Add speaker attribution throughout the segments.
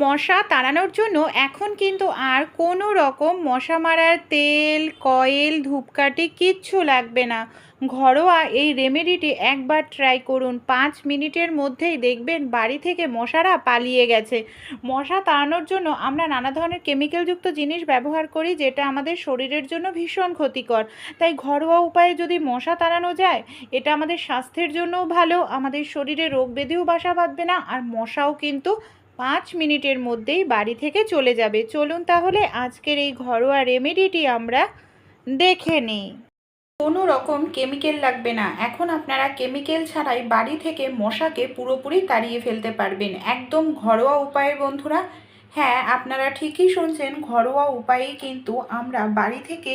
Speaker 1: মশা তাড়ানোর জন্য এখন কিন্তু আর কোনো রকম মশা মারার তেল, কয়েল, ধূপকাঠি কিচ্ছু লাগবে না। ঘরোয়া এই রেমেডিটি একবার ট্রাই করুন। 5 মিনিটের মধ্যেই দেখবেন বাড়ি থেকে মশারা পালিয়ে গেছে। মশা তাড়ানোর জন্য আমরা নানা ধরনের কেমিক্যালযুক্ত জিনিস ব্যবহার করি, যেটা আমাদের শরীরের জন্য ভীষণ ক্ষতিকর। তাই ঘরোয়া উপায়ে যদি মশা তাড়ানো যায়, এটা আমাদের স্বাস্থ্যের জন্যও ভালো, আমাদের শরীরে রোগ ব্যাধিও বাসা বাঁধবে না, আর মশাও কিন্তু 5 মিনিটের মধ্যেই বাড়ি থেকে চলে যাবে। চলুন তাহলে আজকের এই ঘরোয়া রেমেডিটি আমরা দেখে নিই। কোনো রকম কেমিক্যাল লাগবে না। এখন আপনারা কেমিক্যাল ছাড়াই বাড়ি থেকে মশাকে পুরোপুরি তাড়িয়ে ফেলতে পারবেন, একদম ঘরোয়া উপায়ে বন্ধুরা। হ্যাঁ, আপনারা ঠিকই শুনছেন, ঘরোয়া উপায়েই কিন্তু আমরা বাড়ি থেকে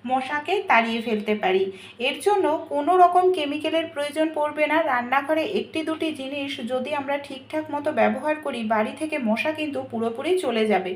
Speaker 1: মশাকে তাড়িয়ে ফেলতে পারি। এর জন্য কোনো রকম কেমিক্যালের প্রয়োজন পড়বে না। রান্নাঘরে একটি দুটি জিনিস যদি আমরা ঠিকঠাক মতো ব্যবহার করি, বাড়ি থেকে মশা কিন্তু পুরোপুরি চলে যাবে।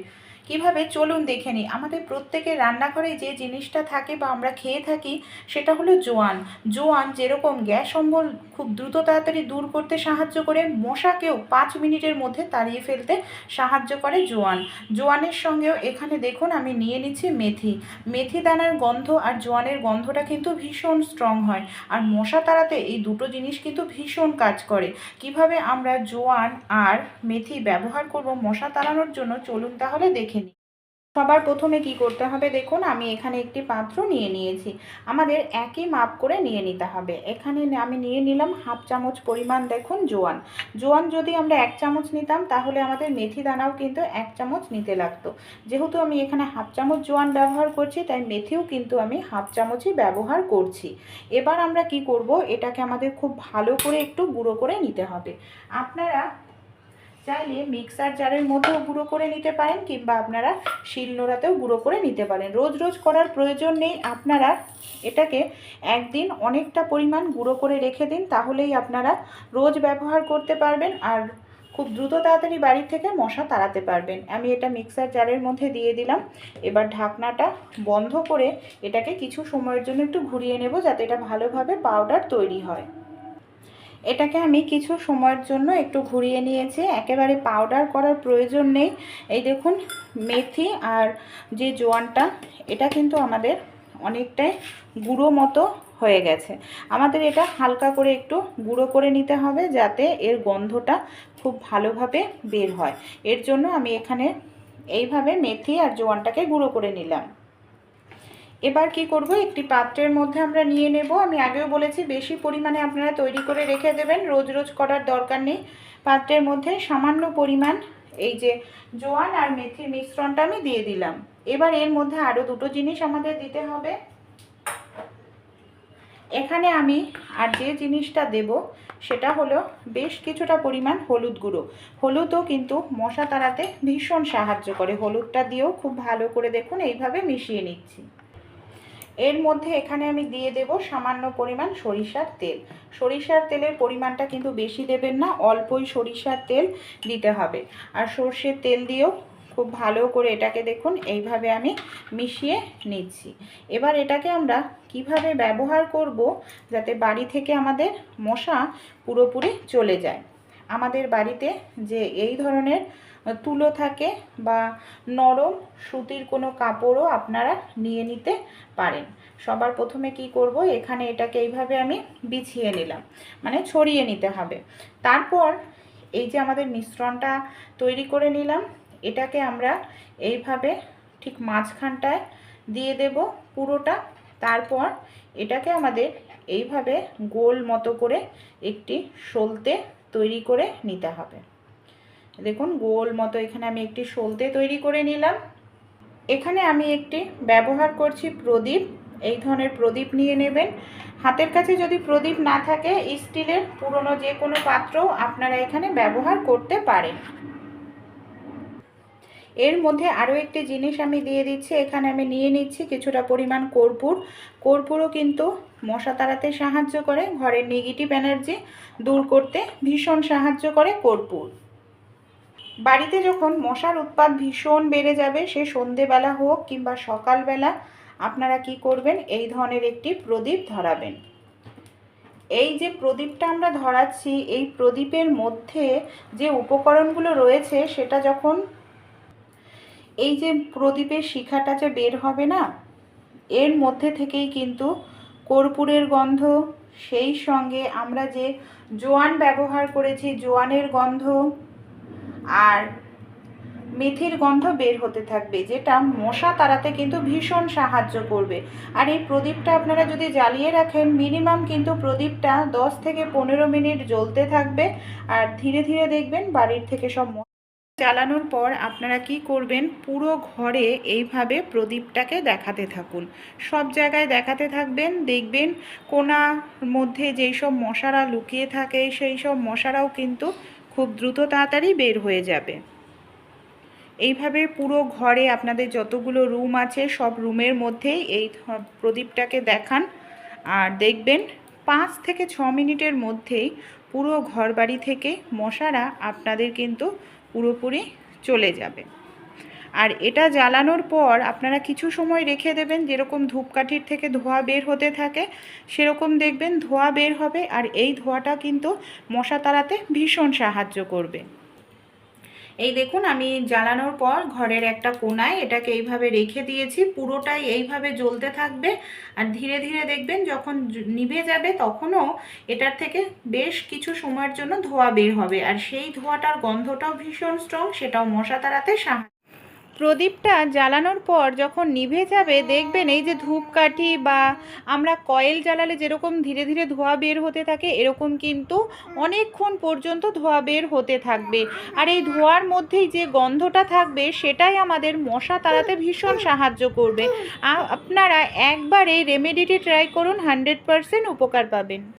Speaker 1: কিভাবে, চলুন দেখে নিই। আমাদের প্রত্যেকের রান্নাঘরে যে জিনিসটা থাকে বা আমরা খেয়ে থাকি, সেটা হলো জোয়ান। জোয়ান যেরকম গ্যাস অম্বল খুব দ্রুত তাড়াতাড়ি দূর করতে সাহায্য করে, মশাকেও 5 মিনিটের মধ্যে তাড়িয়ে ফেলতে সাহায্য করে জোয়ান। জোয়ানের সঙ্গেও এখানে দেখুন আমি নিয়ে নিচ্ছি মেথি। মেথি দানার গন্ধ আর জোয়ানের গন্ধটা কিন্তু ভীষণ স্ট্রং হয়, আর মশা তাড়াতে এই দুটো জিনিস কিন্তু ভীষণ কাজ করে। কিভাবে আমরা জোয়ান আর মেথি ব্যবহার করব মশা তাড়ানোর জন্য, চলুন তাহলে দেখে নিই। সবার প্রথমে কি করতে হবে, দেখুন আমি এখানে একটি পাত্র নিয়ে নিয়েছি। আমাদের একই মাপ করে নিয়ে নিতে হবে। এখানে আমি নিয়ে নিলাম হাফ চামচ পরিমাণ, দেখুন জোয়ান। জোয়ান যদি আমরা 1 চামচ নিতাম, তাহলে আমাদের মেথি দানাও কিন্তু 1 চামচ নিতে লাগতো। যেহেতু আমি এখানে হাফ চামচ জোয়ান ব্যবহার করছি, তাই মেথিও কিন্তু আমি হাফ চামচই ব্যবহার করছি। এবার আমরা কি করব, এটাকে আমাদের খুব ভালো করে একটু গুঁড়ো করে নিতে হবে। আপনারা চাইলে মিক্সার জারের মধ্যেও গুঁড়ো করে নিতে পারেন, কিংবা আপনারা শিলনোড়াতেও গুঁড়ো করে নিতে পারেন। রোজ রোজ করার প্রয়োজন নেই। আপনারা এটাকে একদিন অনেকটা পরিমাণ গুঁড়ো করে রেখে দিন, তাহলেই আপনারা রোজ ব্যবহার করতে পারবেন, আর খুব দ্রুত তাড়াতাড়ি বাড়ি থেকে মশা তাড়াতে পারবেন। আমি এটা মিক্সার জারের মধ্যে দিয়ে দিলাম। এবার ঢাকনাটা বন্ধ করে এটাকে কিছু সময়ের জন্য একটু ঘুরিয়ে নেব, যাতে এটা ভালোভাবে পাউডার তৈরি হয়। এটাকে আমি কিছু সময়ের জন্য একটু ঘুরিয়ে নিয়েছি। একেবারে পাউডার করার প্রয়োজন নেই। এই দেখুন, মেথি আর যে জোয়ানটা, এটা কিন্তু আমাদের অনেকটাই গুঁড়ো মতো হয়ে গেছে। আমাদের এটা হালকা করে একটু গুঁড়ো করে নিতে হবে, যাতে এর গন্ধটা খুব ভালোভাবে বের হয়। এর জন্য আমি এখানে এইভাবে মেথি আর জোয়ানটাকে গুঁড়ো করে নিলাম। এবার কি করব, একটি পাত্রের মধ্যে আমরা নিয়ে নেব। আমি আগেও বলেছি, বেশি পরিমাণে আপনারা তৈরি করে রেখে দেবেন, রোজ রোজ করার দরকার নেই। পাত্রের মধ্যে সামান্য পরিমাণ এই যে জোয়ান আর মেথির মিশ্রণটা আমি দিয়ে দিলাম। এবার এর মধ্যে আরও দুটো জিনিস আমাদের দিতে হবে। এখানে আমি আর যে জিনিসটা দেব, সেটা হলো বেশ কিছুটা পরিমাণ হলুদ গুঁড়ো। হলুদও কিন্তু মশা তাড়াতে ভীষণ সাহায্য করে। হলুদটা দিয়েও খুব ভালো করে দেখুন এইভাবে মিশিয়ে নিচ্ছি। এর মধ্যে এখানে আমি দিয়ে দেব সামান্য পরিমাণ সরিষার তেল। সরিষার তেলের পরিমাণটা কিন্তু বেশি দেবেন না, অল্পই সরিষার তেল দিতে হবে। আর সর্ষের তেল দিয়েও খুব ভালো করে এটাকে দেখুন এইভাবে আমি মিশিয়ে নিচ্ছি। এবার এটাকে আমরা কিভাবে ব্যবহার করব, যাতে বাড়ি থেকে আমাদের মশা পুরোপুরি চলে যায়। আমাদের বাড়িতে যে এই ধরনের তুলো থাকে বা নরম সুতির কোনো কাপড়ও আপনারা নিয়ে নিতে পারেন। সবার প্রথমে কি করব, এখানে এটাকে এইভাবে আমি বিছিয়ে নিলাম, মানে ছড়িয়ে নিতে হবে। তারপর এই যে আমাদের মিশ্রণটা তৈরি করে নিলাম, এটাকে আমরা এইভাবে ঠিক মাঝখানটায় দিয়ে দেব পুরোটা। তারপর এটাকে আমাদের এইভাবে গোল মতো করে একটি সলতে তৈরি করে নিতে হবে। দেখুন গোল মতো এখানে আমি একটি সলতে তৈরি করে নিলাম। এখানে আমি একটি ব্যবহার করছি প্রদীপ। এই ধরনের প্রদীপ নিয়ে নেবেন। হাতের কাছে যদি প্রদীপ না থাকে, স্টিলের পুরনো যে কোনো পাত্র আপনারা এখানে ব্যবহার করতে পারেন। এর মধ্যে আরও একটি জিনিস আমি দিয়ে দিচ্ছি। এখানে আমি নিয়ে নিচ্ছি কিছুটা পরিমাণ কর্পূর। কর্পূরও কিন্তু মশা তাড়াতে সাহায্য করে, ঘরের নেগেটিভ এনার্জি দূর করতে ভীষণ সাহায্য করে কর্পূর। বাড়িতে যখন মশার উৎপাত ভীষণ বেড়ে যাবে, সে সন্ধেবেলা হোক কিংবা সকালবেলা, আপনারা কি করবেন, এই ধরনের একটি প্রদীপ ধরাবেন। এই যে প্রদীপটা আমরা ধরাচ্ছি, এই প্রদীপের মধ্যে যে উপকরণগুলো রয়েছে সেটা যখন এই যে প্রদীপের শিখাটা যে বের হবে না, এর মধ্যে থেকেই কিন্তু কর্পূরের গন্ধ, সেই সঙ্গে আমরা যে জোয়ান ব্যবহার করেছি জোয়ানের গন্ধ আর মেথির গন্ধ বের হতে থাকবে, যেটা মশা তাড়াতে কিন্তু ভীষণ সাহায্য করবে। আর এই প্রদীপটা আপনারা যদি জ্বালিয়ে রাখেন, মিনিমাম কিন্তু প্রদীপটা 10 থেকে 15 মিনিট জ্বলতে থাকবে। আর ধীরে ধীরে দেখবেন বাড়ির থেকে সব জ্বালানোর পর আপনারা কি করবেন, পুরো ঘরে এইভাবে প্রদীপটাকে দেখাতে থাকুন, সব জায়গায় দেখাতে থাকবেন। দেখবেন কোণার মধ্যে যেই সব মশারা লুকিয়ে থাকে সেই সব মশারাও কিন্তু খুব দ্রুত তাড়াতাড়ি বের হয়ে যাবে। এইভাবে পুরো ঘরে আপনাদের যতগুলো রুম আছে সব রুমের মধ্যেই এই প্রদীপটাকে দেখান। আর দেখবেন 5 থেকে 6 মিনিটের মধ্যেই পুরো ঘরবাড়ি থেকে মশারা আপনাদের কিন্তু পুরোপুরি চলে যাবে। আর এটা জ্বালানোর পর আপনারা কিছু সময় রেখে দেবেন, যেরকম ধূপকাঠির থেকে ধোঁয়া বের হতে থাকে সেরকম দেখবেন ধোঁয়া বের হবে। আর এই ধোঁয়াটা কিন্তু মশা তাড়াতে ভীষণ সাহায্য করবে। এই দেখুন আমি জ্বালানোর পর ঘরের একটা কোণায় এটাকে এইভাবে রেখে দিয়েছি, পুরোটাই এইভাবে জ্বলতে থাকবে। আর ধীরে ধীরে দেখবেন যখন নিভে যাবে তখনও এটার থেকে বেশ কিছু সময়ের জন্য ধোঁয়া বের হবে। আর সেই ধোঁয়াটার গন্ধটাও ভীষণ স্ট্রং, সেটাও মশা তাড়াতে সাহায্য। প্রদীপটা জ্বালানোর পর যখন নিভে যাবে দেখবেন এই যে ধূপকাঠি বা আমরা কয়েল জ্বালালে যেরকম ধীরে ধীরে ধোঁয়া বের হতে থাকে, এরকম কিন্তু অনেকক্ষণ পর্যন্ত ধোঁয়া বের হতে থাকবে। আর এই ধোঁয়ার মধ্যেই যে গন্ধটা থাকবে সেটাই আমাদের মশা তাড়াতে ভীষণ সাহায্য করবে। আপনারা একবার এই রেমেডিটি ট্রাই করুন, 100% উপকার পাবেন।